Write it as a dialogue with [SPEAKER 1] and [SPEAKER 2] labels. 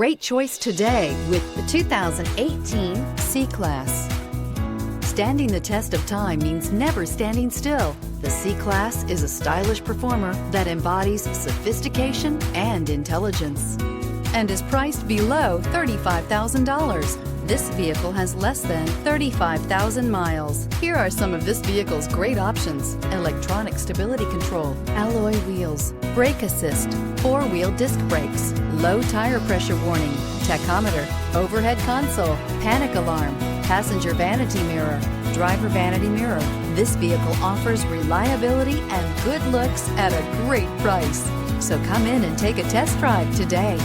[SPEAKER 1] Great choice today with the 2018 C-Class. Standing the test of time means never standing still. The C-Class is a stylish performer that embodies sophistication and intelligence and is priced below $35,000. This vehicle has less than 35,000 miles. Here are some of this vehicle's great options: electronic stability control, alloy wheels, brake assist, four-wheel disc brakes, low tire pressure warning, tachometer, overhead console, panic alarm, passenger vanity mirror, driver vanity mirror. This vehicle offers reliability and good looks at a great price. So come in and take a test drive today.